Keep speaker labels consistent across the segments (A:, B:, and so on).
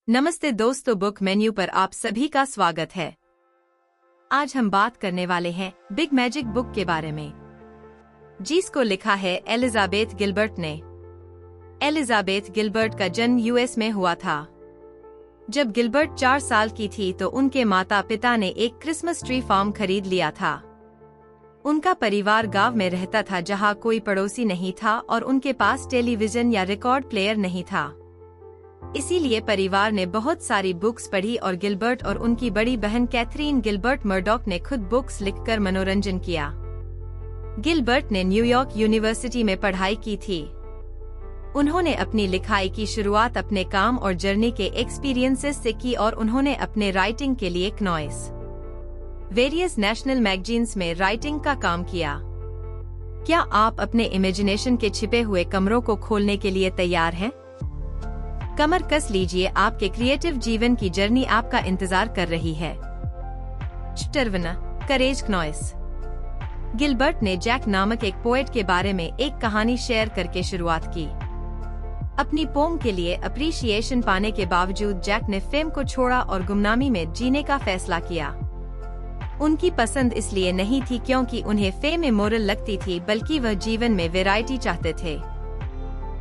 A: नमस्ते दोस्तों, book menu पर आप सभी का स्वागत है। आज हम बात करने वाले हैं बिग मैजिक बुक के बारे में, जिसको लिखा है एलिजाबेथ गिलबर्ट ने। एलिजाबेथ गिलबर्ट का जन्म यूएस में हुआ था। जब गिलबर्ट 4 साल की थी तो उनके माता पिता ने एक क्रिसमस ट्री फार्म खरीद लिया था। उनका परिवार गांव में रहता था जहां कोई पड़ोसी नहीं था और उनके पास टेलीविजन या रिकॉर्ड प्लेयर नहीं था। इसीलिए परिवार ने बहुत सारी बुक्स पढ़ी और गिलबर्ट और उनकी बड़ी बहन कैथरीन गिलबर्ट मर्डॉक ने खुद बुक्स लिखकर मनोरंजन किया। गिलबर्ट ने न्यूयॉर्क यूनिवर्सिटी में पढ़ाई की थी। उन्होंने अपनी लिखाई की शुरुआत अपने काम और जर्नी के एक्सपीरियंसेस से की और उन्होंने अपने राइटिंग के लिए नॉइस वेरियस नेशनल मैगजीन्स में राइटिंग का काम किया। क्या आप अपने इमेजिनेशन के छिपे हुए कमरों को खोलने के लिए तैयार हैं? कमर कस लीजिए, आपके क्रिएटिव जीवन की जर्नी आपका इंतजार कर रही है। टर्वना करेज नॉइस। गिलबर्ट ने जैक नामक एक पोएट के बारे में एक कहानी शेयर करके शुरुआत की। अपनी पोम के लिए अप्रिसिएशन पाने के बावजूद जैक ने फेम को छोड़ा और गुमनामी में जीने का फैसला किया। उनकी पसंद इसलिए नहीं थी क्योंकि उन्हें फेम इमोरल लगती थी, बल्कि वह जीवन में वैरायटी चाहते थे।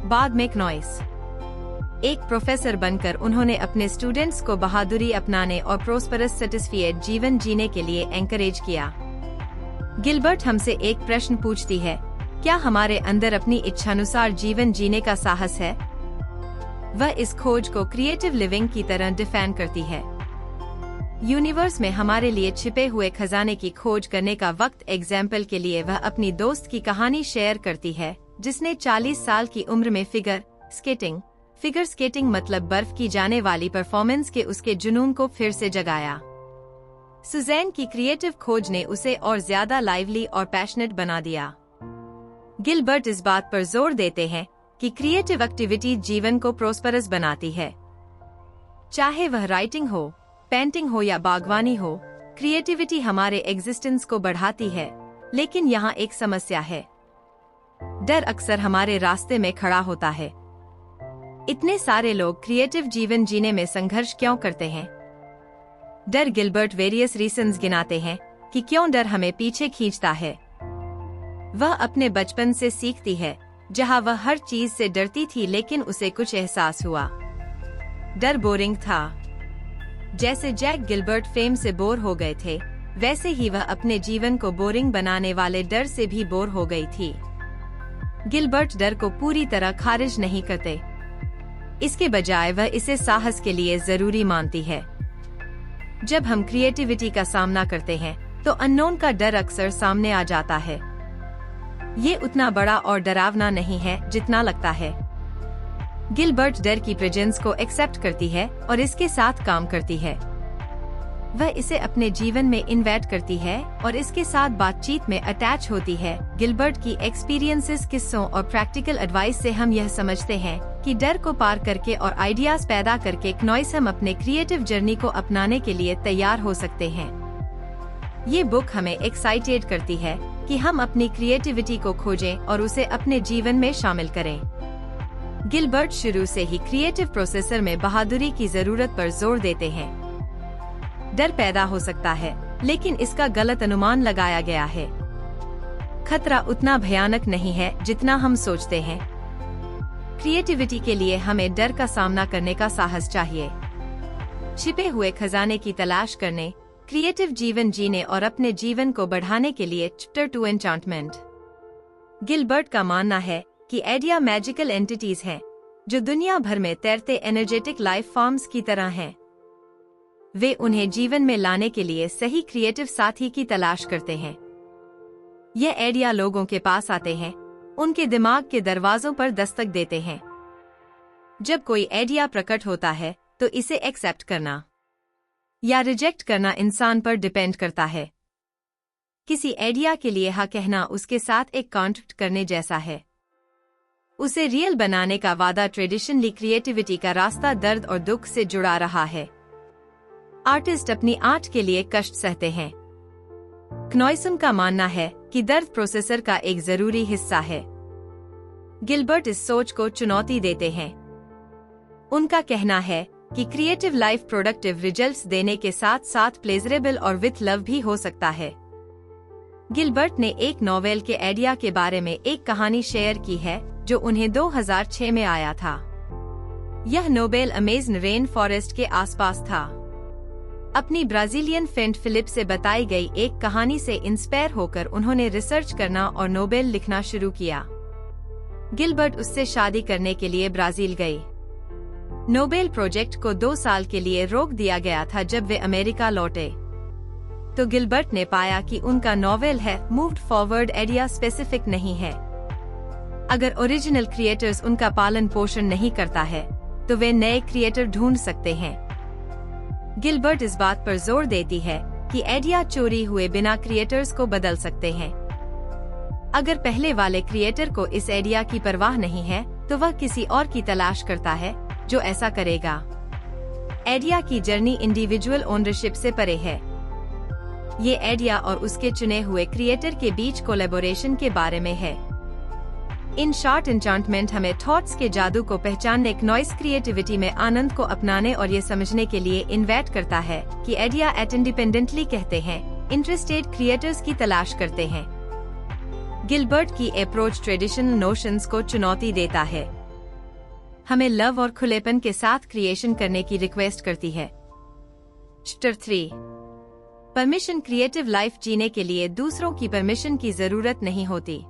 A: बाद में नॉइस एक प्रोफेसर बनकर उन्होंने अपने स्टूडेंट्स को बहादुरी अपनाने और प्रोस्परस सेटिस्फाइड जीवन जीने के लिए एनकरेज किया। गिलबर्ट हमसे एक प्रश्न पूछती है, क्या हमारे अंदर अपनी इच्छानुसार जीवन जीने का साहस है? वह इस खोज को क्रिएटिव लिविंग की तरह डिफाइन करती है। यूनिवर्स में हमारे लिए छिपे हुए खजाने की खोज करने का वक्त। एग्जाम्पल के लिए वह अपनी दोस्त की कहानी शेयर करती है जिसने 40 साल की उम्र में फिगर स्केटिंग मतलब बर्फ की जाने वाली परफॉर्मेंस के उसके जुनून को फिर से जगाया। सुजैन की क्रिएटिव खोज ने उसे और ज्यादा लाइवली और पैशनेट बना दिया। गिलबर्ट इस बात पर जोर देते हैं कि क्रिएटिव एक्टिविटी जीवन को प्रोस्परस बनाती है। चाहे वह राइटिंग हो, पेंटिंग हो या बागवानी हो, क्रिएटिविटी हमारे एग्जिस्टेंस को बढ़ाती है। लेकिन यहाँ एक समस्या है। डर अक्सर हमारे रास्ते में खड़ा होता है। इतने सारे लोग क्रिएटिव जीवन जीने में संघर्ष क्यों करते हैं? डर। गिलबर्ट वेरियस रीजंस गिनाते हैं कि क्यों डर हमें पीछे खींचता है। वह अपने बचपन से सीखती है, जहां वह हर चीज से डरती थी लेकिन उसे कुछ एहसास हुआ। डर बोरिंग था। जैसे जैक गिलबर्ट फेम से बोर हो गए थे, वैसे ही वह अपने जीवन को बोरिंग बनाने वाले डर से भी बोर हो गई थी। गिलबर्ट डर को पूरी तरह खारिज नहीं करते, इसके बजाय वह इसे साहस के लिए जरूरी मानती है। जब हम क्रिएटिविटी का सामना करते हैं तो अननोन का डर अक्सर सामने आ जाता है। ये उतना बड़ा और डरावना नहीं है जितना लगता है। गिलबर्ट डर की प्रेजेंस को एक्सेप्ट करती है और इसके साथ काम करती है। वह इसे अपने जीवन में इन्वाइट करती है और इसके साथ बातचीत में अटैच होती है। गिलबर्ट की एक्सपीरियंसेस, किस्सों और प्रैक्टिकल एडवाइस से हम यह समझते हैं कि डर को पार करके और आइडियाज पैदा करके नॉइस हम अपने क्रिएटिव जर्नी को अपनाने के लिए तैयार हो सकते हैं। ये बुक हमें एक्साइटेड करती है कि हम अपनी क्रिएटिविटी को खोजें और उसे अपने जीवन में शामिल करें। गिलबर्ट शुरू से ही क्रिएटिव प्रोसेसर में बहादुरी की जरूरत पर जोर देते हैं। डर पैदा हो सकता है, लेकिन इसका गलत अनुमान लगाया गया है। खतरा उतना भयानक नहीं है जितना हम सोचते हैं। क्रिएटिविटी के लिए हमें डर का सामना करने का साहस चाहिए। छिपे हुए खजाने की तलाश करने, क्रिएटिव जीवन जीने और अपने जीवन को बढ़ाने के लिए चैप्टर 2 एन्चांटमेंट। गिलबर्ट का मानना है कि आइडिया मैजिकल एंटिटीज हैं जो दुनिया भर में तैरते एनर्जेटिक लाइफ फॉर्म्स की तरह हैं। वे उन्हें जीवन में लाने के लिए सही क्रिएटिव साथी की तलाश करते हैं। ये आइडिया लोगों के पास आते हैं, उनके दिमाग के दरवाजों पर दस्तक देते हैं। जब कोई आइडिया प्रकट होता है तो इसे एक्सेप्ट करना या रिजेक्ट करना इंसान पर डिपेंड करता है। किसी आइडिया के लिए हाँ कहना उसके साथ एक कॉन्ट्रैक्ट करने जैसा है। उसे रियल बनाने का वादा ट्रेडिशनली क्रिएटिविटी का रास्ता दर्द और दुख से जुड़ा रहा है। आर्टिस्ट अपनी आर्ट के लिए कष्ट सहते हैं। क्नॉइसन का मानना है कि दर्द प्रोसेसर का एक जरूरी हिस्सा है। गिलबर्ट इस सोच को चुनौती देते हैं। उनका कहना है कि क्रिएटिव लाइफ प्रोडक्टिव रिजल्ट्स देने के साथ साथ प्लेजरेबल और विथ लव भी हो सकता है। गिलबर्ट ने एक नॉवेल के आइडिया के बारे में एक कहानी शेयर की है जो उन्हें 2006 में आया था। यह नोबेल अमेज़न रेन फॉरेस्ट के आसपास था। अपनी ब्राजीलियन फ्रेंड फिलिप से बताई गई एक कहानी से इंस्पायर होकर उन्होंने रिसर्च करना और नोबेल लिखना शुरू किया। गिलबर्ट उससे शादी करने के लिए ब्राजील गए। नोबेल प्रोजेक्ट को 2 साल के लिए रोक दिया गया था। जब वे अमेरिका लौटे तो गिलबर्ट ने पाया कि उनका नॉवेल है मूव्ड फॉरवर्ड आइडिया स्पेसिफिक नहीं है। अगर ओरिजिनल क्रिएटर्स उनका पालन पोषण नहीं करता है तो वे नए क्रिएटर ढूंढ सकते हैं। गिलबर्ट इस बात पर जोर देती है कि आइडिया चोरी हुए बिना क्रिएटर्स को बदल सकते हैं। अगर पहले वाले क्रिएटर को इस आइडिया की परवाह नहीं है तो वह किसी और की तलाश करता है जो ऐसा करेगा। आइडिया की जर्नी इंडिविजुअल ओनरशिप से परे है। ये आइडिया और उसके चुने हुए क्रिएटर के बीच कोलैबोरेशन के बारे में है। इन शॉर्ट एन्चांटमेंट हमें थॉट्स के जादू को पहचानने, नॉइस क्रिएटिविटी में आनंद को अपनाने और ये समझने के लिए इन्वाइट करता है कि आइडिया एट इंडिपेंडेंटली कहते हैं इंटरेस्टेड क्रिएटर्स की तलाश करते हैं। गिलबर्ट की अप्रोच ट्रेडिशनल नोशंस को चुनौती देता है, हमें लव और खुलेपन के साथ क्रिएशन करने की रिक्वेस्ट करती है। Chapter 3 permission. क्रिएटिव लाइफ जीने के लिए दूसरों की परमिशन की जरूरत नहीं होती।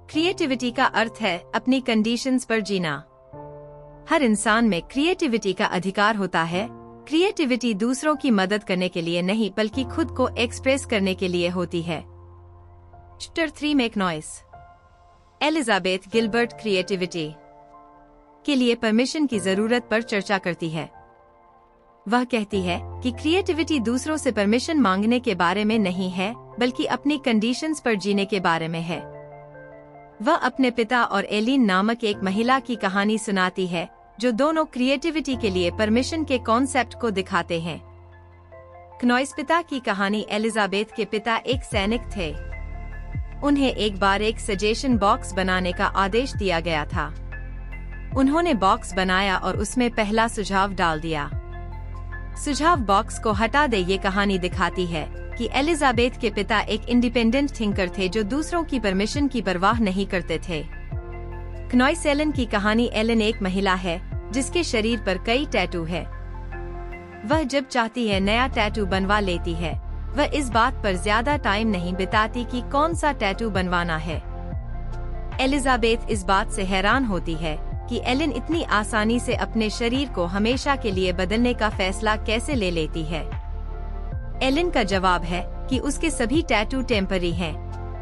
A: क्रिएटिविटी का अर्थ है अपनी कंडीशंस पर जीना। हर इंसान में क्रिएटिविटी का अधिकार होता है। क्रिएटिविटी दूसरों की मदद करने के लिए नहीं बल्कि खुद को एक्सप्रेस करने के लिए होती है। Chapter 3 make noise. Elizabeth Gilbert creativity के लिए परमिशन की जरूरत पर चर्चा करती है। वह कहती है कि क्रिएटिविटी दूसरों से परमिशन मांगने के बारे में नहीं है बल्कि अपनी कंडीशंस पर जीने के बारे में है। वह अपने पिता और एलिन नामक एक महिला की कहानी सुनाती है जो दोनों क्रिएटिविटी के लिए परमिशन के कॉन्सेप्ट को दिखाते हैं। क्नॉइस पिता की कहानी। एलिजाबेथ के पिता एक सैनिक थे। उन्हें एक बार एक सजेशन बॉक्स बनाने का आदेश दिया गया था। उन्होंने बॉक्स बनाया और उसमें पहला सुझाव डाल दिया। सुझाव बॉक्स को हटा दे। ये कहानी दिखाती है कि एलिजाबेथ के पिता एक इंडिपेंडेंट थिंकर थे जो दूसरों की परमिशन की परवाह नहीं करते थे। क्नॉइस एलन की कहानी। एलन एक महिला है जिसके शरीर पर कई टैटू है। वह जब चाहती है नया टैटू बनवा लेती है। वह इस बात पर ज्यादा टाइम नहीं बिताती कि कौन सा टैटू बनवाना है। एलिजाबेथ इस बात से हैरान होती है कि एलन इतनी आसानी से अपने शरीर को हमेशा के लिए बदलने का फैसला कैसे ले लेती है। एलन का जवाब है कि उसके सभी टैटू टेम्पररी हैं,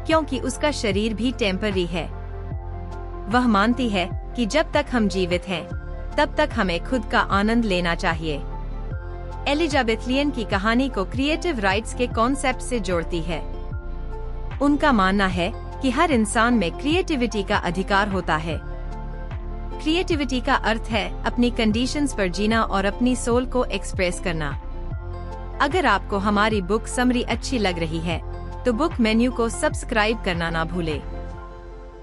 A: क्योंकि उसका शरीर भी टेम्पररी है। वह मानती है कि जब तक हम जीवित हैं, तब तक हमें खुद का आनंद लेना चाहिए। एलिजाबेथियन की कहानी को क्रिएटिव राइट्स के कॉन्सेप्ट से जोड़ती है। उनका मानना है कि हर इंसान में क्रिएटिविटी का अधिकार होता है। क्रिएटिविटी का अर्थ है अपनी कंडीशंस पर जीना और अपनी सोल को एक्सप्रेस करना। अगर आपको हमारी बुक समरी अच्छी लग रही है तो बुक मेन्यू को सब्सक्राइब करना ना भूले।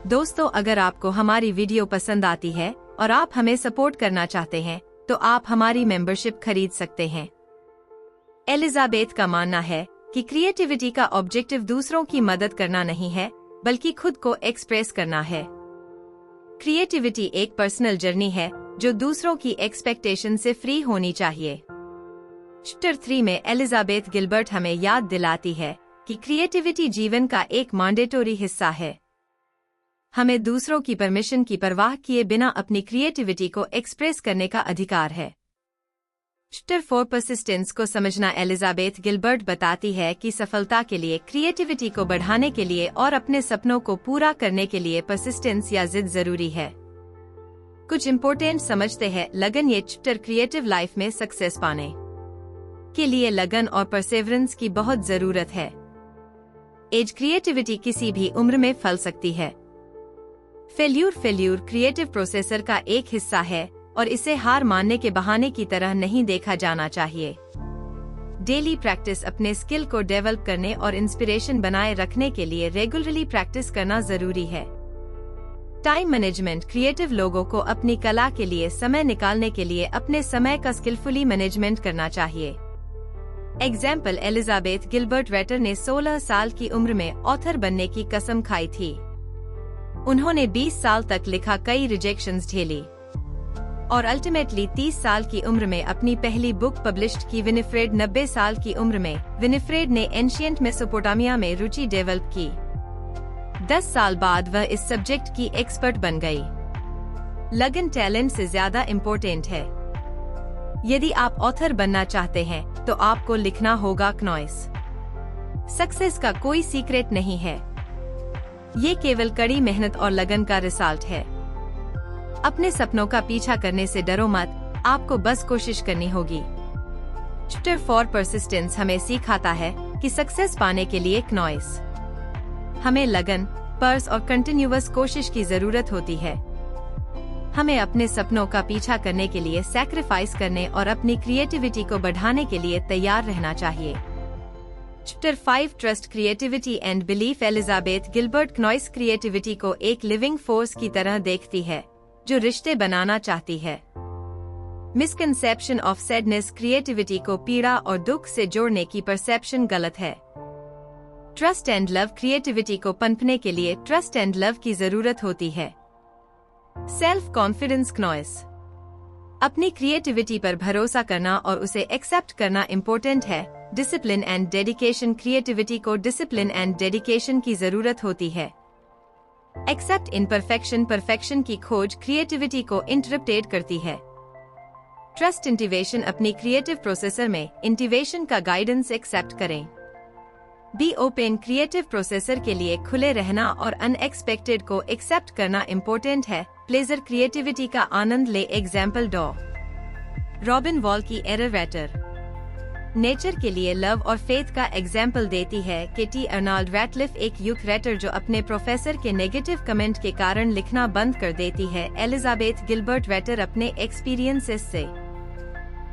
A: दोस्तों, अगर आपको हमारी वीडियो पसंद आती है और आप हमें सपोर्ट करना चाहते हैं तो आप हमारी मेंबरशिप खरीद सकते हैं। एलिजाबेथ का मानना है कि क्रिएटिविटी का ऑब्जेक्टिव दूसरों की मदद करना नहीं है बल्कि खुद को एक्सप्रेस करना है। क्रिएटिविटी एक पर्सनल जर्नी है जो दूसरों की एक्सपेक्टेशन से फ्री होनी चाहिए। चैप्टर 3 में एलिजाबेथ गिलबर्ट हमें याद दिलाती है कि क्रिएटिविटी जीवन का एक मैंडेटरी हिस्सा है। हमें दूसरों की परमिशन की परवाह किए बिना अपनी क्रिएटिविटी को एक्सप्रेस करने का अधिकार है। चैप्टर 4 परसिस्टेंस को समझना। एलिजाबेथ गिलबर्ट बताती है कि सफलता के लिए, क्रिएटिविटी को बढ़ाने के लिए और अपने सपनों को पूरा करने के लिए परसिस्टेंस या जिद जरूरी है। कुछ इम्पोर्टेंट समझते हैं। लगन। ये चैप्टर क्रिएटिव लाइफ में सक्सेस पाने के लिए लगन और परसेवरेंस की बहुत जरूरत है। एज। क्रिएटिविटी किसी भी उम्र में फल सकती है। फेल्यूर क्रिएटिव प्रोसेसर का एक हिस्सा है और इसे हार मानने के बहाने की तरह नहीं देखा जाना चाहिए। Daily practice. अपने स्किल को डेवलप करने और इंस्पिरेशन बनाए रखने के लिए रेगुलरली प्रैक्टिस करना जरूरी है। टाइम मैनेजमेंट, क्रिएटिव लोगों को अपनी कला के लिए समय निकालने के लिए अपने समय का स्किलफुली मैनेजमेंट करना चाहिए। एग्जाम्पल, एलिजाबेथ गिलबर्ट रेटर ने 16 साल की उम्र में ऑथर बनने की कसम खाई थी। उन्होंने 20 साल तक लिखा, कई रिजेक्शंस झेली और अल्टीमेटली 30 साल की उम्र में अपनी पहली बुक पब्लिश्ड की। विनिफ्रेड 90 साल की उम्र में विनिफ्रेड ने एंशिएंट मेसोपोटामिया में रुचि डेवलप की। 10 साल बाद वह इस सब्जेक्ट की एक्सपर्ट बन गई। लगन टैलेंट से ज्यादा इम्पोर्टेंट है। यदि आप ऑथर बनना चाहते हैं तो आपको लिखना होगा। क्नॉइस सक्सेस का कोई सीक्रेट नहीं है, ये केवल कड़ी मेहनत और लगन का रिजल्ट है। अपने सपनों का पीछा करने से डरो मत, आपको बस कोशिश करनी होगी। चैप्टर 4 परसिस्टेंस हमें सिखाता है कि सक्सेस पाने के लिए क्नॉइस हमें लगन, पर्स और कंटिन्यूअस कोशिश की जरूरत होती है। हमें अपने सपनों का पीछा करने के लिए सैक्रिफाइस करने और अपनी क्रिएटिविटी को बढ़ाने के लिए तैयार रहना चाहिए। Chapter 5 trust, creativity and belief. Elizabeth Gilbert क्नॉइस क्रिएटिविटी को एक लिविंग फोर्स की तरह देखती है जो रिश्ते बनाना चाहती है। मिसकंसेप्शन ऑफ सैडनेस, क्रिएटिविटी को पीड़ा और दुख से जोड़ने की परसेप्शन गलत है। ट्रस्ट एंड लव, क्रिएटिविटी को पनपने के लिए ट्रस्ट एंड लव की जरूरत होती है। सेल्फ कॉन्फिडेंस, क्नॉइस अपनी क्रिएटिविटी पर भरोसा करना और उसे एक्सेप्ट करना इम्पोर्टेंट है। डिसिप्लिन एंड डेडिकेशन, क्रिएटिविटी को डिसिप्लिन एंड डेडिकेशन की जरूरत होती है। एक्सेप्ट इम्परफेक्शन, परफेक्शन की खोज क्रिएटिविटी को इंटरप्रेट करती है। ट्रस्ट इंटिवेशन, अपनी क्रिएटिव प्रोसेसर में इंटिवेशन का गाइडेंस एक्सेप्ट करें। बी ओपन, क्रिएटिव प्रोसेसर के लिए खुले रहना और अनएक्सपेक्टेड को एक्सेप्ट करना इम्पोर्टेंट है। प्लेजर, क्रिएटिविटी का आनंद ले। एग्जाम्पल, रॉबिन वॉल की एरर रैटर नेचर के लिए लव और फेथ का एग्जाम्पल देती है। केटी अर्नाल्ड रैटलिफ, एक यूथ राइटर जो अपने प्रोफेसर के नेगेटिव कमेंट के कारण लिखना बंद कर देती है। एलिजाबेथ गिलबर्ट रेटर अपने एक्सपीरियंसेस से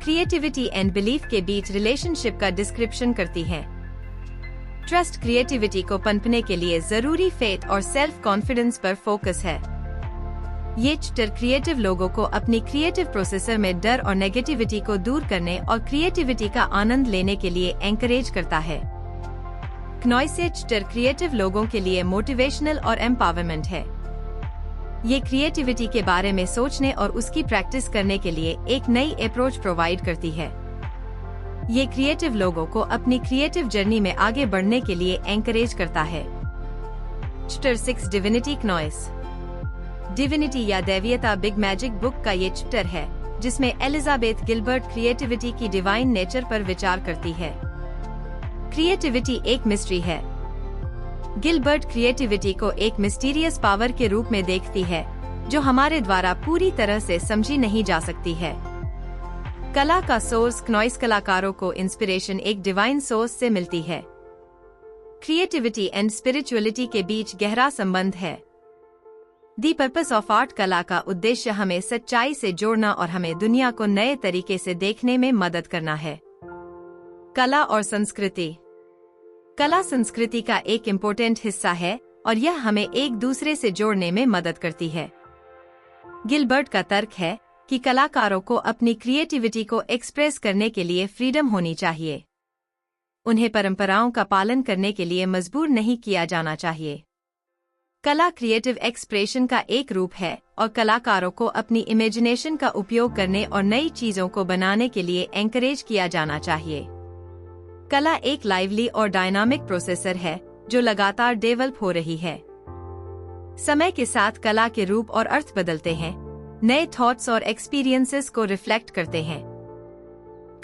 A: क्रिएटिविटी एंड बिलीफ के बीच रिलेशनशिप का डिस्क्रिप्शन करती है। ट्रस्ट, क्रिएटिविटी को पनपने के लिए जरूरी फेथ और सेल्फ कॉन्फिडेंस पर फोकस है। ये चैप्टर क्रिएटिव लोगों को अपनी क्रिएटिव प्रोसेसर में डर और नेगेटिविटी को दूर करने और क्रिएटिविटी का आनंद लेने के लिए एंकरेज करता है। क्नॉइस चैप्टर क्रिएटिव लोगों के लिए मोटिवेशनल और एम्पावरमेंट है। ये क्रिएटिविटी के बारे में सोचने और उसकी प्रैक्टिस करने के लिए एक नई अप्रोच प्रोवाइड करती है। ये क्रिएटिव लोगों को अपनी क्रिएटिव जर्नी में आगे बढ़ने के लिए एंकरेज करता है। चैप्टर 6 डिविनिटी, क्नॉइस डिविनिटी या दैवीयता बिग मैजिक बुक का ये चैप्टर है जिसमें एलिजाबेथ गिलबर्ट क्रिएटिविटी की डिवाइन नेचर पर विचार करती है। क्रिएटिविटी एक मिस्ट्री है। गिलबर्ट क्रिएटिविटी को एक मिस्टीरियस पावर के रूप में देखती है जो हमारे द्वारा पूरी तरह से समझी नहीं जा सकती है। कला का सोर्स, क्नॉइस कलाकारों को इंस्पिरेशन एक डिवाइन सोर्स से मिलती है। क्रिएटिविटी एंड स्पिरिचुअलिटी के बीच गहरा संबंध है। दी पर्पस ऑफ आर्ट, कला का उद्देश्य हमें सच्चाई से जोड़ना और हमें दुनिया को नए तरीके से देखने में मदद करना है। कला और संस्कृति, कला संस्कृति का एक इम्पोर्टेंट हिस्सा है और यह हमें एक दूसरे से जोड़ने में मदद करती है। गिलबर्ट का तर्क है कि कलाकारों को अपनी क्रिएटिविटी को एक्सप्रेस करने के लिए फ्रीडम होनी चाहिए। उन्हें परंपराओं का पालन करने के लिए मजबूर नहीं किया जाना चाहिए। कला क्रिएटिव एक्सप्रेशन का एक रूप है और कलाकारों को अपनी इमेजिनेशन का उपयोग करने और नई चीजों को बनाने के लिए एंकरेज किया जाना चाहिए। कला एक लाइवली और डायनामिक प्रोसेसर है जो लगातार डेवलप हो रही है। समय के साथ कला के रूप और अर्थ बदलते हैं, नए थॉट्स और एक्सपीरियंसेस को रिफ्लेक्ट करते हैं।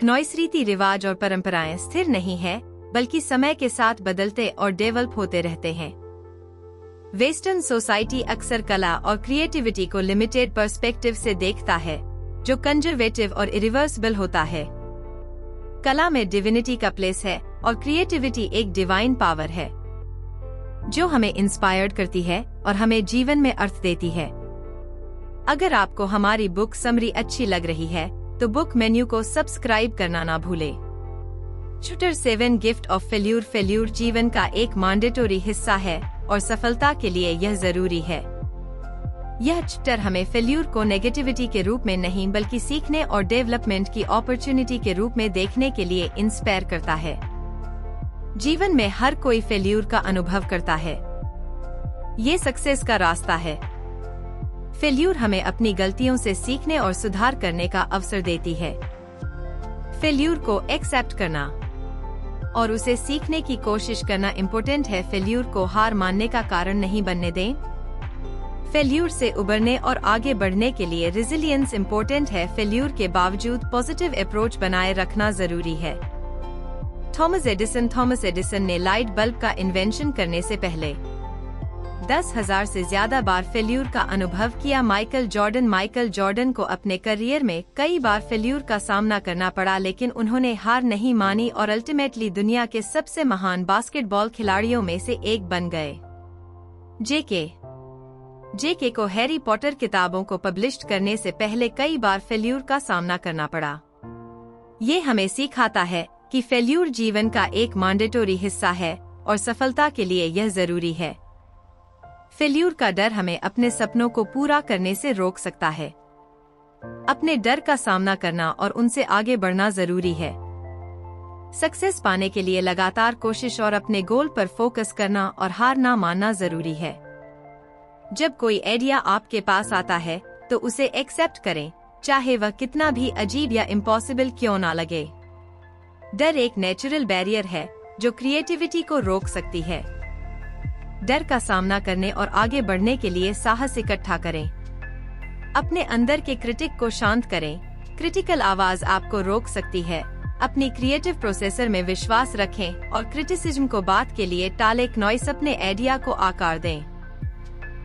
A: क्नॉइस रीति रिवाज और परंपराएं स्थिर नहीं है बल्कि समय के साथ बदलते और डेवलप होते रहते हैं। वेस्टर्न सोसाइटी अक्सर कला और क्रिएटिविटी को लिमिटेड पर्सपेक्टिव से देखता है जो कंजर्वेटिव और इरिवर्सिबल होता है। कला में डिविनिटी का प्लेस है और क्रिएटिविटी एक डिवाइन पावर है जो हमें इंस्पायर्ड करती है और हमें जीवन में अर्थ देती है। अगर आपको हमारी बुक समरी अच्छी लग रही है तो बुक मेन्यू को सब्सक्राइब करना ना भूले। Chapter 7 gift of failure, failure जीवन का एक मैंडेटरी हिस्सा है और सफलता के लिए यह जरूरी है। यह चैप्टर हमें फेल्यूर को नेगेटिविटी के रूप में नहीं बल्कि सीखने और डेवलपमेंट की अपॉर्चुनिटी के रूप में देखने के लिए इंस्पायर करता है। जीवन में हर कोई फेल्यूर का अनुभव करता है। ये सक्सेस का रास्ता है। फेल्यूर हमें अपनी गलतियों से सीखने और सुधार करने का अवसर देती है। फेल्यूर को एक्सेप्ट करना और उसे सीखने की कोशिश करना इम्पोर्टेंट है। फेल्यूर को हार मानने का कारण नहीं बनने दें। फेल्यूर से उबरने और आगे बढ़ने के लिए रेजिलियंस इम्पोर्टेंट है। फेल्यूर के बावजूद पॉजिटिव अप्रोच बनाए रखना जरूरी है। थॉमस एडिसन ने लाइट बल्ब का इन्वेंशन करने से पहले 10,000 से ज्यादा बार फेल्यूर का अनुभव किया। माइकल जॉर्डन को अपने करियर में कई बार फेल्यूर का सामना करना पड़ा, लेकिन उन्होंने हार नहीं मानी और अल्टीमेटली दुनिया के सबसे महान बास्केटबॉल खिलाड़ियों में से एक बन गए। जेके को हैरी पॉटर किताबों को पब्लिश करने से पहले कई बार फेल्यूर का सामना करना पड़ा। ये हमें सिखाता है कि फेल्यूर जीवन का एक मैंडेटरी हिस्सा है और सफलता के लिए यह जरूरी है। फेल्यूर का डर हमें अपने सपनों को पूरा करने से रोक सकता है। अपने डर का सामना करना और उनसे आगे बढ़ना जरूरी है। सक्सेस पाने के लिए लगातार कोशिश और अपने गोल पर फोकस करना और हार ना मानना जरूरी है। जब कोई आइडिया आपके पास आता है तो उसे एक्सेप्ट करें, चाहे वह कितना भी अजीब या इम्पॉसिबल क्यों ना लगे। डर एक नेचुरल बैरियर है जो क्रिएटिविटी को रोक सकती है। डर का सामना करने और आगे बढ़ने के लिए साहस इकट्ठा करें। अपने अंदर के क्रिटिक को शांत करें। क्रिटिकल आवाज आपको रोक सकती है। अपनी क्रिएटिव प्रोसेसर में विश्वास रखें और क्रिटिसिज्म को बात के लिए टालें। नॉइस अपने आइडिया को आकार दें।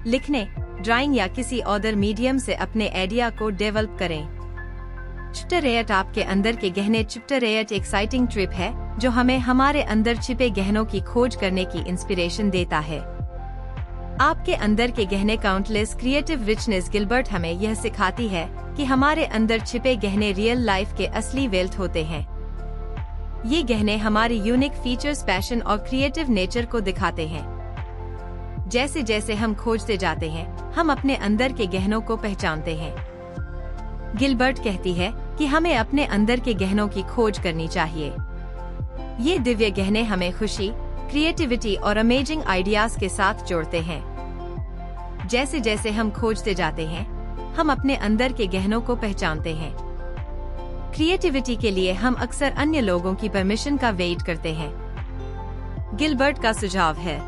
A: लिखने, ड्राइंग या किसी अदर मीडियम से अपने आइडिया को डेवलप करें। चैप्टर 8 आपके अंदर के गहने। चैप्टर 8 एक्साइटिंग ट्रिप है जो हमें हमारे अंदर छिपे गहनों की खोज करने की इंस्पिरेशन देता है। आपके अंदर के गहने काउंटलेस क्रिएटिव रिचनेस। गिलबर्ट हमें यह सिखाती है कि हमारे अंदर छिपे गहने रियल लाइफ के असली वेल्थ होते हैं। ये गहने हमारी यूनिक फीचर्स, पैशन और क्रिएटिव नेचर को दिखाते हैं। जैसे जैसे हम खोजते जाते हैं, हम अपने अंदर के गहनों को पहचानते हैं। गिलबर्ट कहती है कि हमें अपने अंदर के गहनों की खोज करनी चाहिए। ये दिव्य गहने हमें खुशी, क्रिएटिविटी और अमेजिंग आइडियाज के साथ जोड़ते हैं। जैसे जैसे हम खोजते जाते हैं, हम अपने अंदर के गहनों को पहचानते हैं। क्रिएटिविटी के लिए हम अक्सर अन्य लोगों की परमिशन का वेट करते हैं। गिलबर्ट का सुझाव है,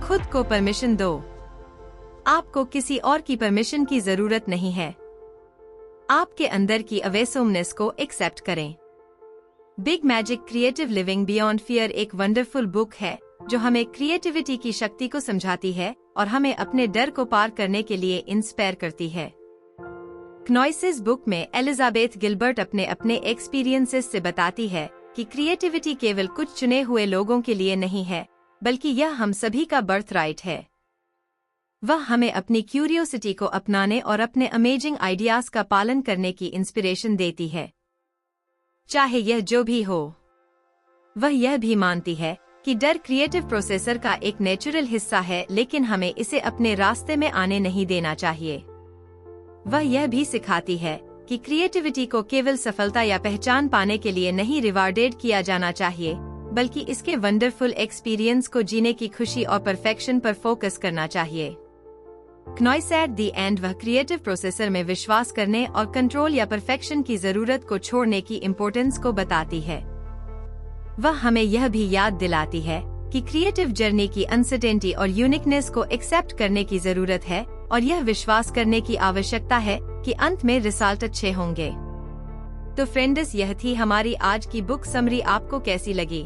A: खुद को परमिशन दो। आपको किसी और की परमिशन की जरूरत नहीं है। आपके अंदर की अवेसोमनेस को एक्सेप्ट करें। Big magic creative living beyond fear एक वंडरफुल बुक है जो हमें क्रिएटिविटी की शक्ति को समझाती है और हमें अपने डर को पार करने के लिए इंस्पायर करती है। क्नॉइसेस बुक में एलिजाबेथ गिलबर्ट अपने एक्सपीरियंसेस से बताती है कि क्रिएटिविटी केवल कुछ चुने हुए लोगों के लिए नहीं है, बल्कि यह हम सभी का बर्थ राइट है। वह हमें अपनी क्यूरियोसिटी को अपनाने और अपने अमेजिंग आइडियाज का पालन करने की इंस्पिरेशन देती है। चाहे यह जो भी हो, वह यह भी मानती है कि डर क्रिएटिव प्रोसेसर का एक नेचुरल हिस्सा है, लेकिन हमें इसे अपने रास्ते में आने नहीं देना चाहिए। वह यह भी सिखाती है कि क्रिएटिविटी को केवल सफलता या पहचान पाने के लिए नहीं रिवार्डेड किया जाना चाहिए, बल्कि इसके वंडरफुल एक्सपीरियंस को जीने की खुशी और परफेक्शन पर फोकस करना चाहिए। क्नॉइस एट द एंड वह क्रिएटिव प्रोसेसर में विश्वास करने और कंट्रोल या परफेक्शन की जरूरत को छोड़ने की इम्पोर्टेंस को बताती है। वह हमें यह भी याद दिलाती है कि क्रिएटिव जर्नी की अनसर्टेनिटी और यूनिकनेस को एक्सेप्ट करने की जरूरत है और यह विश्वास करने की आवश्यकता है कि अंत में रिजल्ट अच्छे होंगे। तो फ्रेंड्स, यह थी हमारी आज की बुक समरी। आपको कैसी लगी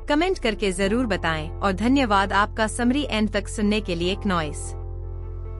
A: कमेंट करके जरूर बताएं और धन्यवाद आपका समरी एंड तक सुनने के लिए। क्नॉइस।